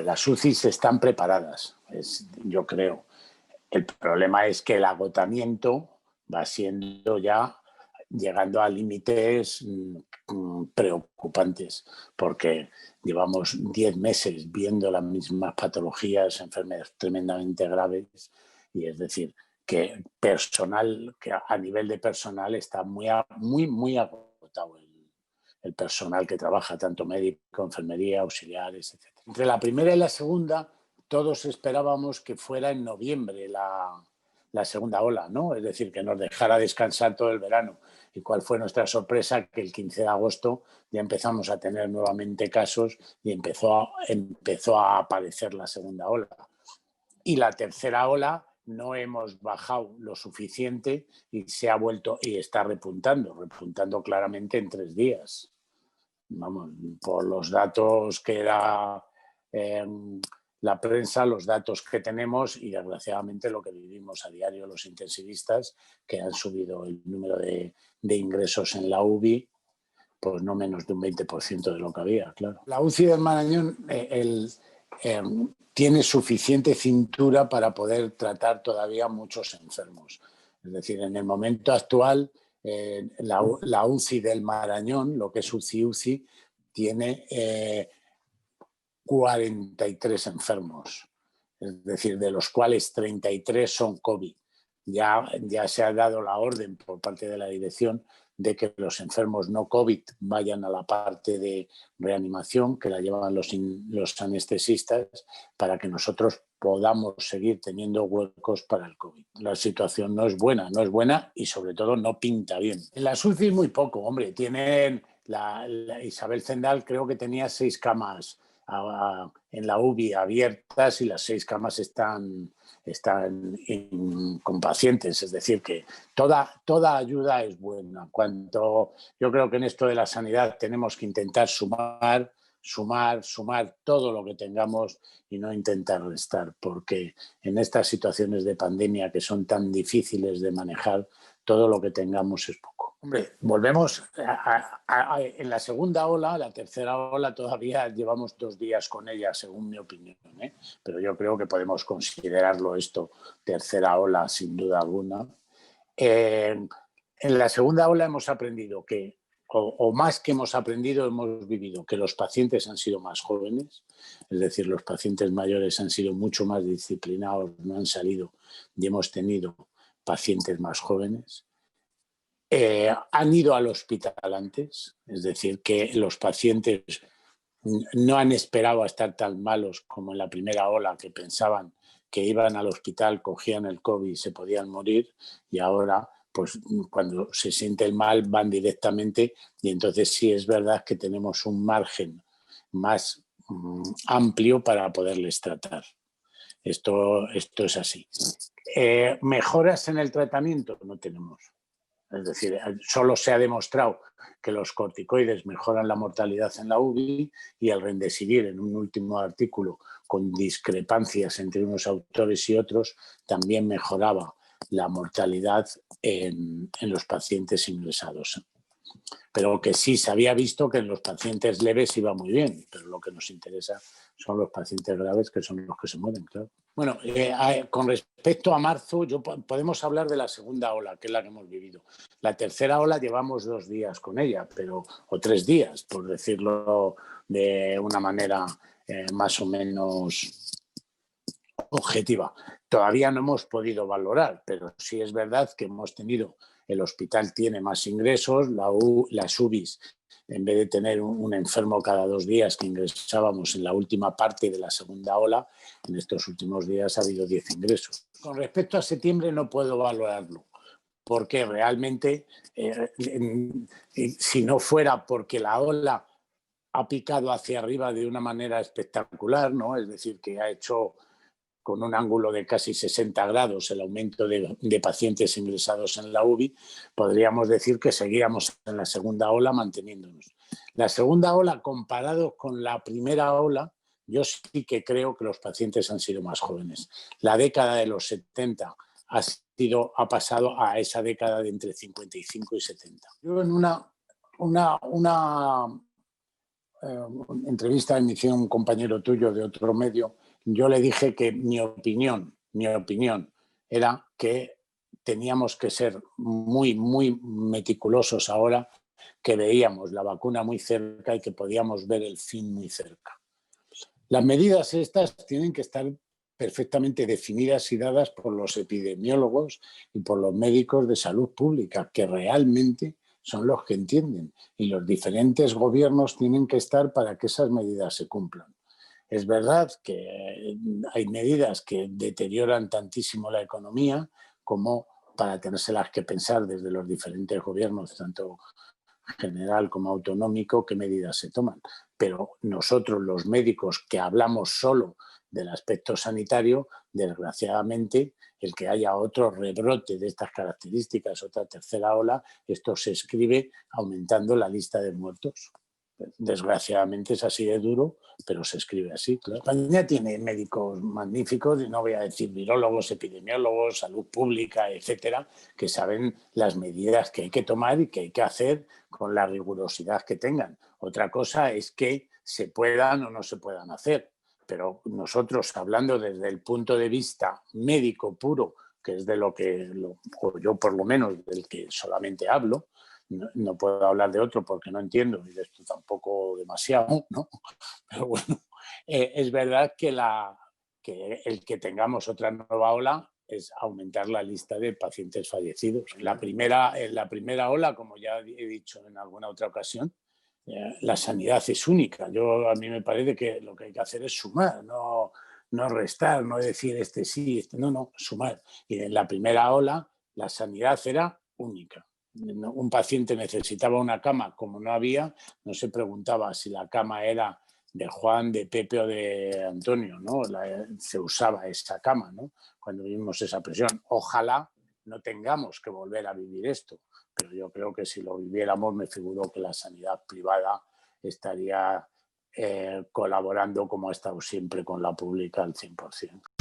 las UCIs están preparadas, yo creo. El problema es que el agotamiento va siendo ya llegando a límites preocupantes, porque llevamos 10 meses viendo las mismas patologías, enfermedades tremendamente graves, y es decir, que a nivel de personal está muy agotado el personal que trabaja, tanto médico, enfermería, auxiliares, etc. Entre la primera y la segunda, todos esperábamos que fuera en noviembre la segunda ola, ¿no? Es decir, que nos dejara descansar todo el verano. ¿Y cuál fue nuestra sorpresa? Que el 15 de agosto ya empezamos a tener nuevamente casos y empezó a aparecer la segunda ola. Y la tercera ola no hemos bajado lo suficiente y se ha vuelto y está repuntando claramente en 3 días. Vamos, por los datos que da la prensa, los datos que tenemos y desgraciadamente lo que vivimos a diario los intensivistas, que han subido el número de ingresos en la UBI, pues no menos de un 20% de lo que había, claro. La UCI del Marañón tiene suficiente cintura para poder tratar todavía muchos enfermos. Es decir, en el momento actual, la UCI del Marañón, lo que es UCI, tiene 43 enfermos, es decir, de los cuales 33 son COVID. Ya se ha dado la orden por parte de la dirección de que los enfermos no COVID vayan a la parte de reanimación, que la llevan los anestesistas, para que nosotros podamos seguir teniendo huecos para el COVID. La situación no es buena y sobre todo no pinta bien. En la UCI muy poco, hombre, tienen la Isabel Zendal creo que tenía 6 camas en la UBI abiertas y las 6 camas están con pacientes, es decir, que toda ayuda es buena. Yo creo que en esto de la sanidad tenemos que intentar sumar todo lo que tengamos y no intentar restar, porque en estas situaciones de pandemia que son tan difíciles de manejar, todo lo que tengamos es poco. Hombre, volvemos en la segunda ola, la tercera ola todavía llevamos 2 días con ella, según mi opinión, ¿eh? Pero yo creo que podemos considerarlo esto tercera ola sin duda alguna. En la segunda ola hemos aprendido que, o más que hemos aprendido, hemos vivido que los pacientes han sido más jóvenes, es decir, los pacientes mayores han sido mucho más disciplinados, no han salido y hemos tenido pacientes más jóvenes. Han ido al hospital antes, es decir, que los pacientes no han esperado a estar tan malos como en la primera ola, que pensaban que iban al hospital, cogían el COVID y se podían morir, y ahora, pues cuando se sienten mal, van directamente, y entonces sí es verdad que tenemos un margen más amplio para poderles tratar. Esto es así. ¿Mejoras en el tratamiento? No tenemos. Es decir, solo se ha demostrado que los corticoides mejoran la mortalidad en la UBI y el Remdesivir, en un último artículo con discrepancias entre unos autores y otros, también mejoraba la mortalidad en los pacientes ingresados. Pero que sí se había visto que en los pacientes leves iba muy bien, pero lo que nos interesa son los pacientes graves, que son los que se mueren, claro. Bueno, con respecto a marzo, podemos hablar de la segunda ola, que es la que hemos vivido. La tercera ola llevamos 2 días con ella, o 3 días, por decirlo de una manera más o menos objetiva. Todavía no hemos podido valorar, pero sí es verdad que hemos tenido, el hospital tiene más ingresos, las UBIs, en vez de tener un enfermo cada 2 días que ingresábamos en la última parte de la segunda ola, en estos últimos días ha habido 10 ingresos. Con respecto a septiembre no puedo valorarlo, porque realmente, si no fuera porque la ola ha picado hacia arriba de una manera espectacular, ¿no? Es decir, que ha hecho con un ángulo de casi 60 grados el aumento de pacientes ingresados en la UBI, podríamos decir que seguíamos en la segunda ola manteniéndonos. La segunda ola, comparado con la primera ola, yo sí que creo que los pacientes han sido más jóvenes. La década de los 70 ha pasado a esa década de entre 55 y 70. Yo en entrevista que me hicieron un compañero tuyo de otro medio, yo le dije que mi opinión era que teníamos que ser muy, muy meticulosos ahora, que veíamos la vacuna muy cerca y que podíamos ver el fin muy cerca. Las medidas estas tienen que estar perfectamente definidas y dadas por los epidemiólogos y por los médicos de salud pública, que realmente son los que entienden. Y los diferentes gobiernos tienen que estar para que esas medidas se cumplan. Es verdad que hay medidas que deterioran tantísimo la economía como para tenérselas que pensar desde los diferentes gobiernos, tanto general como autonómico, qué medidas se toman. Pero nosotros, los médicos que hablamos solo del aspecto sanitario, desgraciadamente, el que haya otro rebrote de estas características, otra tercera ola, esto se escribe aumentando la lista de muertos. Desgraciadamente es así de duro, pero se escribe así. Claro. España tiene médicos magníficos, y no voy a decir virólogos, epidemiólogos, salud pública, etcétera, que saben las medidas que hay que tomar y que hay que hacer con la rigurosidad que tengan. Otra cosa es que se puedan o no se puedan hacer, pero nosotros, hablando desde el punto de vista médico puro, que es de lo que, o yo por lo menos del que solamente hablo, no puedo hablar de otro porque no entiendo, y de esto tampoco demasiado, ¿no? Pero bueno, es verdad que el que tengamos otra nueva ola es aumentar la lista de pacientes fallecidos. En la primera ola, como ya he dicho en alguna otra ocasión, la sanidad es única. A mí me parece que lo que hay que hacer es sumar, no restar, no decir este sí, este no, sumar. Y en la primera ola la sanidad era única. Un paciente necesitaba una cama, como no había, no se preguntaba si la cama era de Juan, de Pepe o de Antonio, ¿no? Se usaba esa cama, ¿no? Cuando vivimos esa presión. Ojalá no tengamos que volver a vivir esto, pero yo creo que si lo viviéramos, me figuro que la sanidad privada estaría colaborando como ha estado siempre con la pública al 100%.